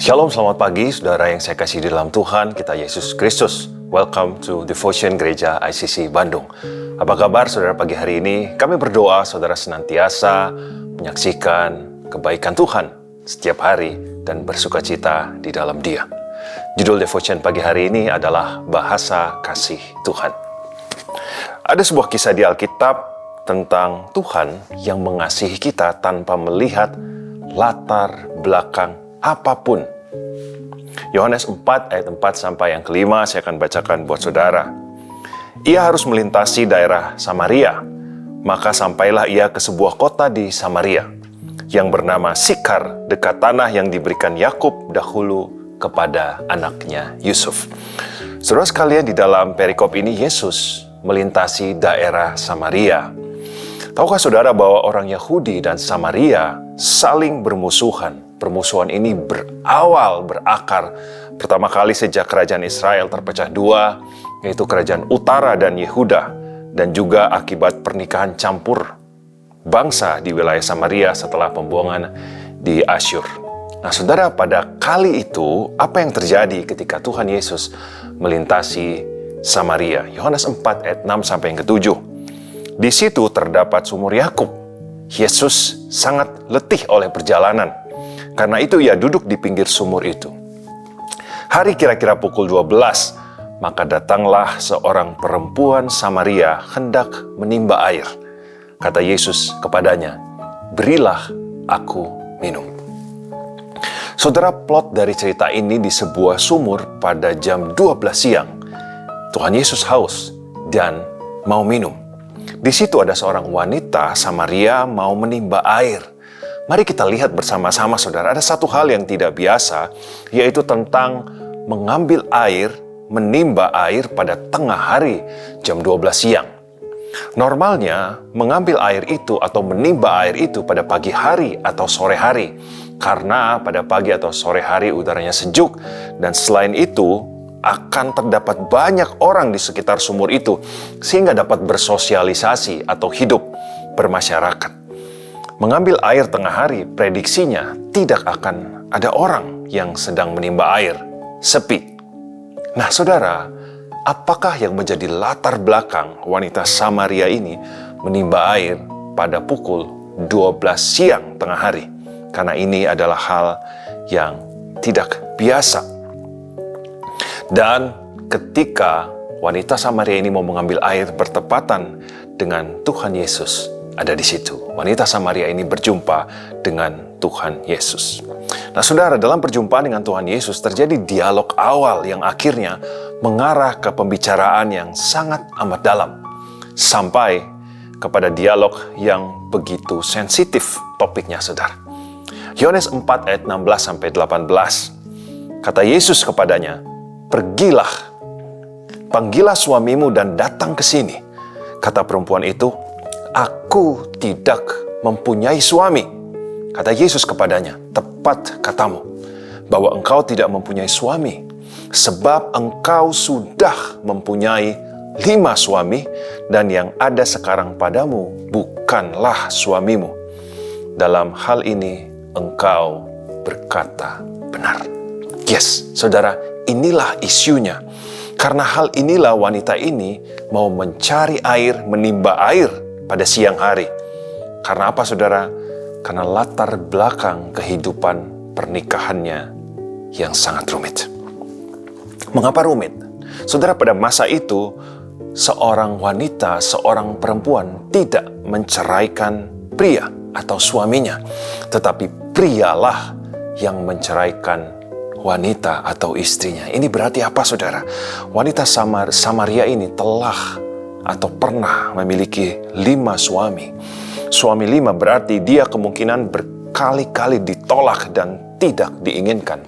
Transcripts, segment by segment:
Shalom, selamat pagi saudara yang saya kasih di dalam Tuhan kita Yesus Kristus. Welcome to Devotion Gereja ICC Bandung. Apa kabar saudara pagi hari ini? Kami berdoa saudara senantiasa menyaksikan kebaikan Tuhan setiap hari dan bersukacita di dalam Dia. Judul Devotion pagi hari ini adalah Bahasa Kasih Tuhan. Ada sebuah kisah di Alkitab tentang Tuhan yang mengasihi kita tanpa melihat latar belakang apapun. Yohanes 4 ayat 4 sampai yang kelima saya akan bacakan buat saudara. Ia harus melintasi daerah Samaria. Maka sampailah ia ke sebuah kota di Samaria yang bernama Sikar, dekat tanah yang diberikan Yakub dahulu kepada anaknya Yusuf. Saudara sekalian, di dalam perikop ini Yesus melintasi daerah Samaria. Tahukah saudara bahwa orang Yahudi dan Samaria saling bermusuhan? Permusuhan ini berakar pertama kali sejak kerajaan Israel terpecah dua, yaitu kerajaan utara dan Yehuda, dan juga akibat pernikahan campur bangsa di wilayah Samaria setelah pembuangan di Asyur. Nah saudara, pada kali itu apa yang terjadi ketika Tuhan Yesus melintasi Samaria? Yohanes 4 ayat 6 sampai yang ke-7. Di situ terdapat sumur Yakub. Yesus sangat letih oleh perjalanan. Karena itu ia duduk di pinggir sumur itu. Hari kira-kira pukul 12, maka datanglah seorang perempuan Samaria hendak menimba air. Kata Yesus kepadanya, "Berilah aku minum." Saudara, plot dari cerita ini di sebuah sumur pada jam 12 siang. Tuhan Yesus haus dan mau minum. Di situ ada seorang wanita Samaria mau menimba air. Mari kita lihat bersama-sama saudara, ada satu hal yang tidak biasa, yaitu tentang mengambil air, menimba air pada tengah hari, jam 12 siang. Normalnya, mengambil air itu atau menimba air itu pada pagi hari atau sore hari, karena pada pagi atau sore hari udaranya sejuk, dan selain itu, akan terdapat banyak orang di sekitar sumur itu, sehingga dapat bersosialisasi atau hidup bermasyarakat. Mengambil air tengah hari, prediksinya tidak akan ada orang yang sedang menimba air, sepi. Nah saudara, apakah yang menjadi latar belakang wanita Samaria ini menimba air pada pukul 12 siang tengah hari? Karena ini adalah hal yang tidak biasa. Dan ketika wanita Samaria ini mau mengambil air bertepatan dengan Tuhan Yesus ada di situ. Wanita Samaria ini berjumpa dengan Tuhan Yesus. Nah saudara, dalam perjumpaan dengan Tuhan Yesus terjadi dialog awal yang akhirnya mengarah ke pembicaraan yang sangat amat dalam. Sampai kepada dialog yang begitu sensitif topiknya saudara. Yohanes 4 ayat 16 sampai 18. Kata Yesus kepadanya, "Pergilah, panggillah suamimu dan datang ke sini." Kata perempuan itu, "Aku tidak mempunyai suami." Kata Yesus kepadanya, "Tepat katamu, bahwa engkau tidak mempunyai suami, sebab engkau sudah mempunyai 5 suami, dan yang ada sekarang padamu bukanlah suamimu. Dalam hal ini engkau berkata benar." Yes, saudara, inilah isunya. Karena hal inilah wanita ini mau mencari air, menimba air pada siang hari. Karena apa saudara? Karena latar belakang kehidupan pernikahannya yang sangat rumit. Mengapa rumit? Saudara, pada masa itu seorang wanita, seorang perempuan tidak menceraikan pria atau suaminya, tetapi prialah yang menceraikan wanita atau istrinya. Ini berarti apa saudara? Wanita Samaria ini telah atau pernah memiliki 5 suami. Suami 5 berarti dia kemungkinan berkali-kali ditolak dan tidak diinginkan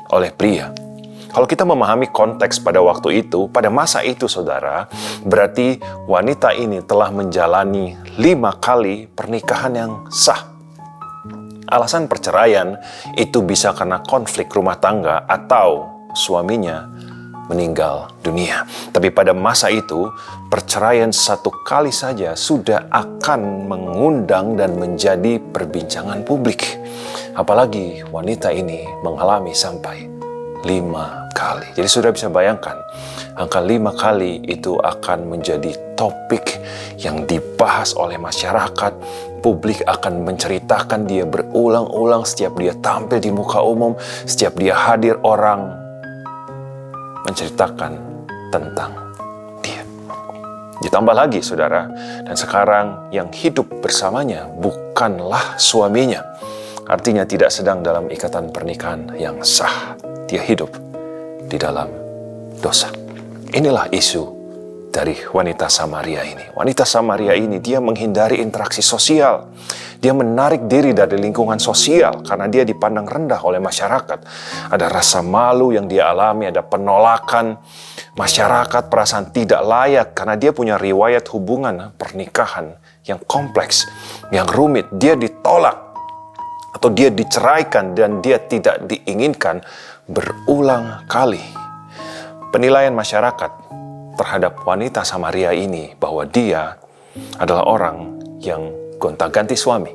oleh pria. Kalau kita memahami konteks pada waktu itu, pada masa itu saudara, berarti wanita ini telah menjalani 5 kali pernikahan yang sah. Alasan perceraian itu bisa karena konflik rumah tangga atau suaminya meninggal dunia. Tapi pada masa itu, perceraian satu kali saja sudah akan mengundang dan menjadi perbincangan publik. Apalagi wanita ini mengalami sampai 5 kali. Jadi sudah bisa bayangkan, angka 5 kali itu akan menjadi topik yang dibahas oleh masyarakat. Publik akan menceritakan dia berulang-ulang setiap dia tampil di muka umum, setiap dia hadir orang menceritakan tentang dia. Ditambah lagi saudara, dan sekarang yang hidup bersamanya bukanlah suaminya. Artinya tidak sedang dalam ikatan pernikahan yang sah. Dia hidup di dalam dosa. Inilah isu dari wanita Samaria ini. Wanita Samaria ini dia menghindari interaksi sosial. Dia menarik diri dari lingkungan sosial karena dia dipandang rendah oleh masyarakat. Ada rasa malu yang dia alami, ada penolakan masyarakat, perasaan tidak layak karena dia punya riwayat hubungan pernikahan yang kompleks, yang rumit. Dia ditolak atau dia diceraikan dan dia tidak diinginkan berulang kali. Penilaian masyarakat terhadap wanita Samaria ini bahwa dia adalah orang yang gonta-ganti suami.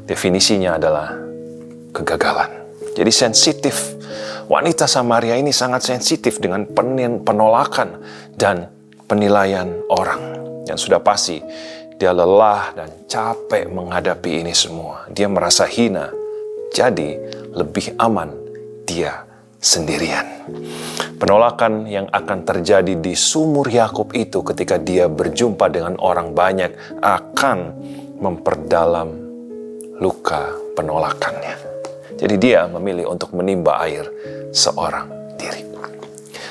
Definisinya adalah kegagalan. Jadi sensitif. Wanita Samaria ini sangat sensitif dengan penolakan dan penilaian orang. Yang sudah pasti dia lelah dan capek menghadapi ini semua. Dia merasa hina. Jadi lebih aman dia sendirian. Penolakan yang akan terjadi di sumur Yakub itu ketika dia berjumpa dengan orang banyak akan memperdalam luka penolakannya. Jadi dia memilih untuk menimba air seorang diri.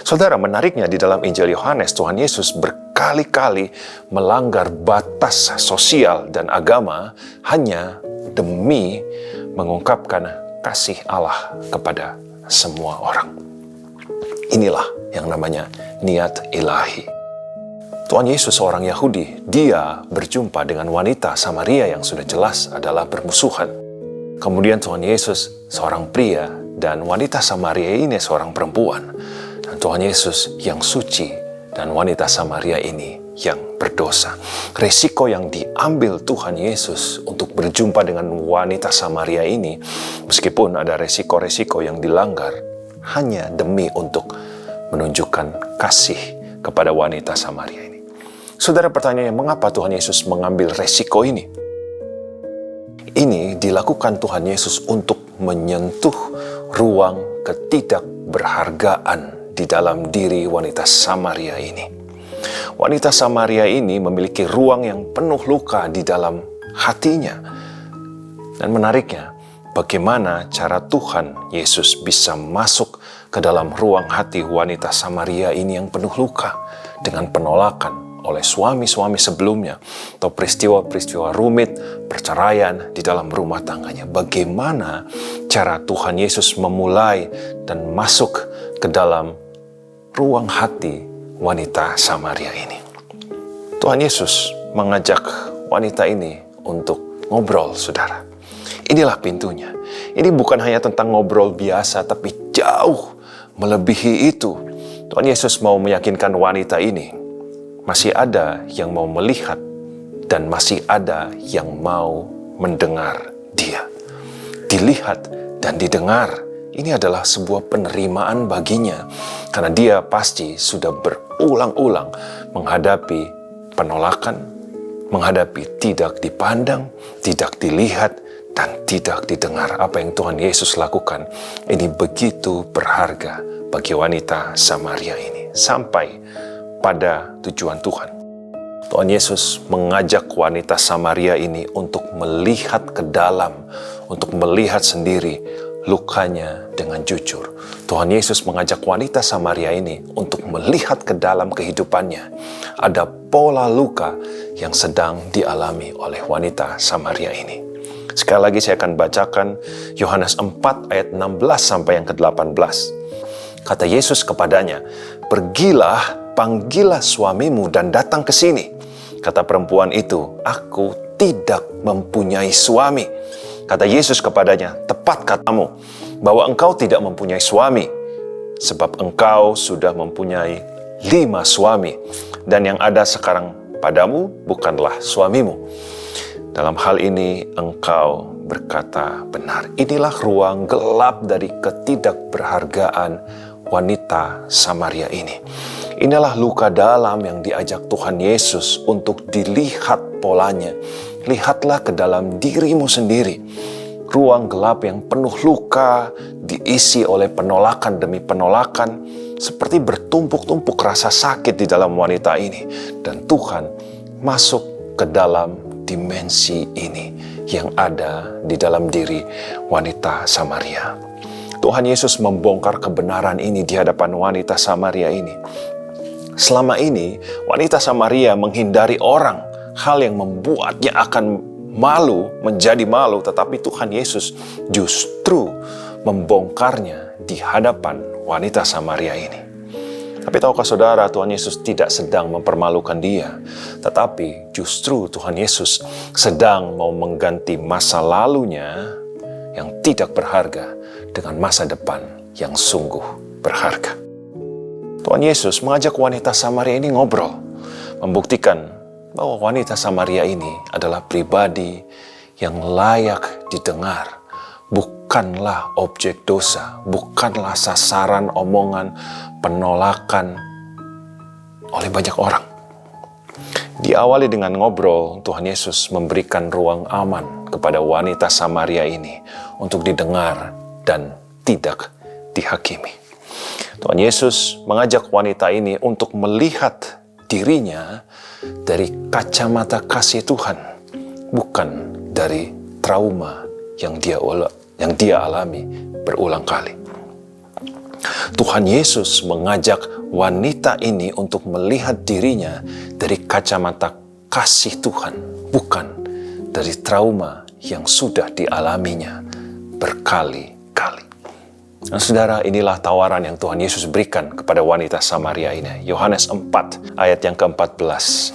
Saudara, menariknya di dalam Injil Yohanes, Tuhan Yesus berkali-kali melanggar batas sosial dan agama hanya demi mengungkapkan kasih Allah kepada semua orang. Inilah yang namanya niat ilahi. Tuhan Yesus seorang Yahudi, dia berjumpa dengan wanita Samaria yang sudah jelas adalah bermusuhan. Kemudian Tuhan Yesus seorang pria dan wanita Samaria ini seorang perempuan. Dan Tuhan Yesus yang suci dan wanita Samaria ini yang berdosa. Resiko yang diambil Tuhan Yesus untuk berjumpa dengan wanita Samaria ini, meskipun ada resiko-resiko yang dilanggar, hanya demi untuk menunjukkan kasih kepada wanita Samaria ini. Saudara, pertanyaannya, mengapa Tuhan Yesus mengambil resiko ini? Ini dilakukan Tuhan Yesus untuk menyentuh ruang ketidakberhargaan di dalam diri wanita Samaria ini. Wanita Samaria ini memiliki ruang yang penuh luka di dalam hatinya. Dan menariknya, bagaimana cara Tuhan Yesus bisa masuk ke dalam ruang hati wanita Samaria ini yang penuh luka dengan penolakan oleh suami-suami sebelumnya atau peristiwa-peristiwa rumit, perceraian di dalam rumah tangganya. Bagaimana cara Tuhan Yesus memulai dan masuk ke dalam ruang hati wanita Samaria ini? Tuhan Yesus mengajak wanita ini untuk ngobrol, saudara. Inilah pintunya. Ini bukan hanya tentang ngobrol biasa, tapi jauh melebihi itu. Tuhan Yesus mau meyakinkan wanita ini, masih ada yang mau melihat dan masih ada yang mau mendengar dia. Dilihat dan didengar, ini adalah sebuah penerimaan baginya. Karena dia pasti sudah berulang-ulang menghadapi penolakan, menghadapi tidak dipandang, tidak dilihat, dan tidak didengar. Apa yang Tuhan Yesus lakukan ini begitu berharga bagi wanita Samaria ini. Sampai pada tujuan Tuhan, Tuhan Yesus mengajak wanita Samaria ini untuk melihat ke dalam, untuk melihat sendiri lukanya dengan jujur. Tuhan Yesus mengajak wanita Samaria ini untuk melihat ke dalam kehidupannya. Ada pola luka yang sedang dialami oleh wanita Samaria ini. Sekali lagi saya akan bacakan Yohanes 4 ayat 16 sampai yang ke-18. Kata Yesus kepadanya, "Pergilah, panggillah suamimu dan datang ke sini." Kata perempuan itu, "Aku tidak mempunyai suami." Kata Yesus kepadanya, "Tepat katamu, bahwa engkau tidak mempunyai suami. sebab engkau sudah mempunyai 5 suami, dan yang ada sekarang padamu bukanlah suamimu. Dalam hal ini engkau berkata benar. Inilah ruang gelap dari ketidakberhargaan wanita Samaria ini. Inilah luka dalam yang diajak Tuhan Yesus untuk dilihat polanya. Lihatlah ke dalam dirimu sendiri. Ruang gelap yang penuh luka, diisi oleh penolakan demi penolakan, seperti bertumpuk-tumpuk rasa sakit di dalam wanita ini. Dan Tuhan masuk ke dalam dimensi ini yang ada di dalam diri wanita Samaria. Tuhan Yesus membongkar kebenaran ini di hadapan wanita Samaria ini. Selama ini, wanita Samaria menghindari orang, hal yang membuatnya akan malu, menjadi malu, tetapi Tuhan Yesus justru membongkarnya di hadapan wanita Samaria ini. Tapi tahukah saudara, Tuhan Yesus tidak sedang mempermalukan dia, tetapi justru Tuhan Yesus sedang mau mengganti masa lalunya yang tidak berharga dengan masa depan yang sungguh berharga. Tuhan Yesus mengajak wanita Samaria ini ngobrol, membuktikan bahwa wanita Samaria ini adalah pribadi yang layak didengar, bukanlah objek dosa, bukanlah sasaran omongan, penolakan oleh banyak orang. Diawali dengan ngobrol, Tuhan Yesus memberikan ruang aman kepada wanita Samaria ini untuk didengar dan tidak dihakimi. Tuhan Yesus mengajak wanita ini untuk melihat dirinya dari kacamata kasih Tuhan, bukan dari trauma yang dia alami berulang kali. Tuhan Yesus mengajak wanita ini untuk melihat dirinya dari kacamata kasih Tuhan, bukan dari trauma yang sudah dialaminya berkali-kali. Nah, saudara, inilah tawaran yang Tuhan Yesus berikan kepada wanita Samaria ini. Yohanes 4 ayat yang ke-14.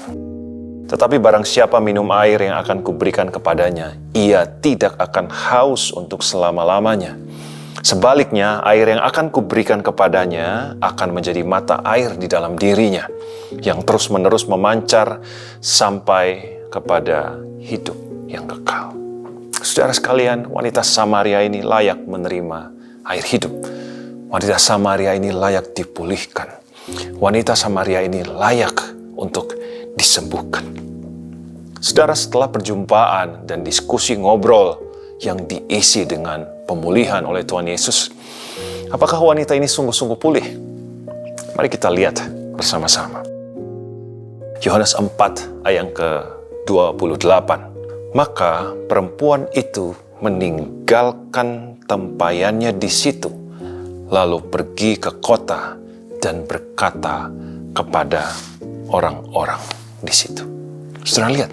Tetapi barang siapa minum air yang akan kuberikan kepadanya, ia tidak akan haus untuk selama-lamanya. Sebaliknya, air yang akan kuberikan kepadanya akan menjadi mata air di dalam dirinya, yang terus-menerus memancar sampai kepada hidup yang kekal. Saudara sekalian, wanita Samaria ini layak menerima air hidup. Wanita Samaria ini layak dipulihkan. Wanita Samaria ini layak untuk disembuhkan. Saudara, setelah perjumpaan dan diskusi ngobrol yang diisi dengan pemulihan oleh Tuhan Yesus, apakah wanita ini sungguh-sungguh pulih? Mari kita lihat bersama-sama. Yohanes 4 ayat ke-28. Maka perempuan itu meninggalkan tempayannya di situ, lalu pergi ke kota dan berkata kepada orang-orang di situ. Saudara lihat,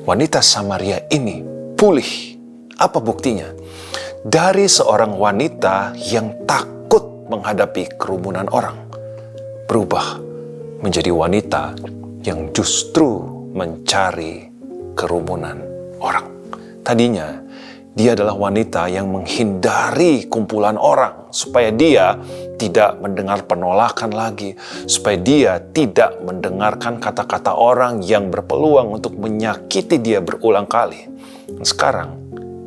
wanita Samaria ini pulih. Apa buktinya? Dari seorang wanita yang takut menghadapi kerumunan orang, berubah menjadi wanita yang justru mencari kerumunan orang. Tadinya, dia adalah wanita yang menghindari kumpulan orang supaya dia tidak mendengar penolakan lagi, supaya dia tidak mendengarkan kata-kata orang yang berpeluang untuk menyakiti dia berulang kali. Dan sekarang,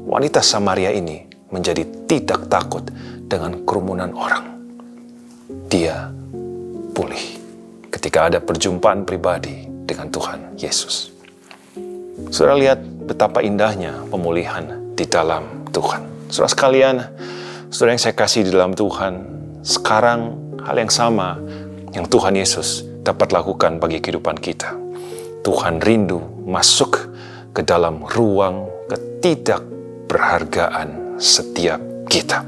wanita Samaria ini menjadi tidak takut dengan kerumunan orang. Dia pulih ketika ada perjumpaan pribadi dengan Tuhan Yesus. Saudara lihat betapa indahnya pemulihan di dalam Tuhan. Saudara sekalian, saudara yang saya kasih di dalam Tuhan, sekarang hal yang sama yang Tuhan Yesus dapat lakukan bagi kehidupan kita. Tuhan rindu masuk ke dalam ruang ketidakberhargaan setiap kita.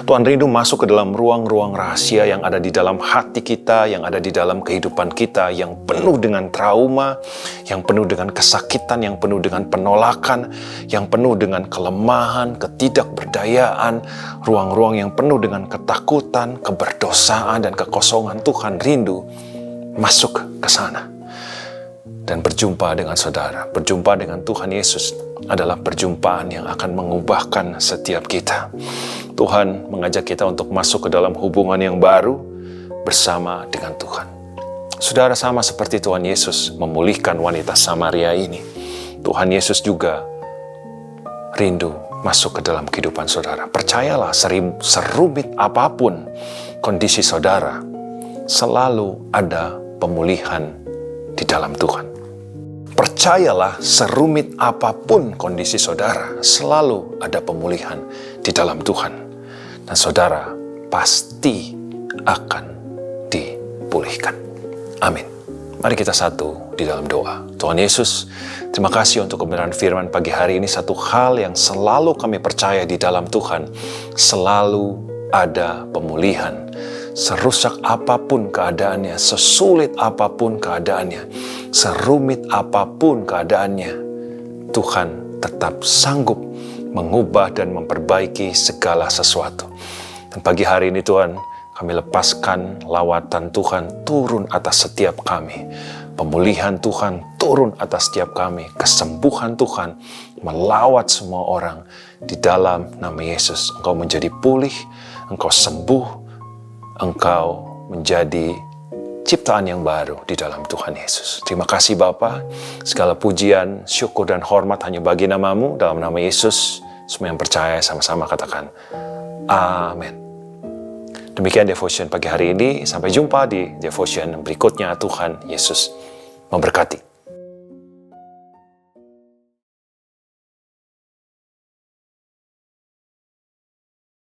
Tuhan rindu masuk ke dalam ruang-ruang rahasia yang ada di dalam hati kita, yang ada di dalam kehidupan kita, yang penuh dengan trauma, yang penuh dengan kesakitan, yang penuh dengan penolakan, yang penuh dengan kelemahan, ketidakberdayaan, ruang-ruang yang penuh dengan ketakutan, keberdosaan, dan kekosongan. Tuhan rindu masuk ke sana dan berjumpa dengan saudara. Berjumpa dengan Tuhan Yesus adalah perjumpaan yang akan mengubahkan setiap kita. Tuhan mengajak kita untuk masuk ke dalam hubungan yang baru bersama dengan Tuhan. Saudara, sama seperti Tuhan Yesus memulihkan wanita Samaria ini, Tuhan Yesus juga rindu masuk ke dalam kehidupan saudara. Percayalah, serumit apapun kondisi saudara, selalu ada pemulihan di dalam Tuhan. Percayalah, serumit apapun kondisi saudara, selalu ada pemulihan di dalam Tuhan. Dan saudara pasti akan dipulihkan. Amin. Mari kita satu di dalam doa. Tuhan Yesus, terima kasih untuk kebenaran firman pagi hari ini. Satu hal yang selalu kami percaya di dalam Tuhan, selalu ada pemulihan. Serusak apapun keadaannya, sesulit apapun keadaannya, serumit apapun keadaannya, Tuhan tetap sanggup mengubah dan memperbaiki segala sesuatu. Dan pagi hari ini Tuhan, kami lepaskan lawatan Tuhan turun atas setiap kami. Pemulihan Tuhan turun atas setiap kami. Kesembuhan Tuhan melawat semua orang. Di dalam nama Yesus, Engkau menjadi pulih, Engkau sembuh, Engkau menjadi ciptaan yang baru di dalam Tuhan Yesus. Terima kasih Bapa. Segala pujian, syukur dan hormat hanya bagi nama-Mu. Dalam nama Yesus, semua yang percaya sama-sama katakan amin. Demikian devotion pagi hari ini. Sampai jumpa di devotion berikutnya. Tuhan Yesus memberkati.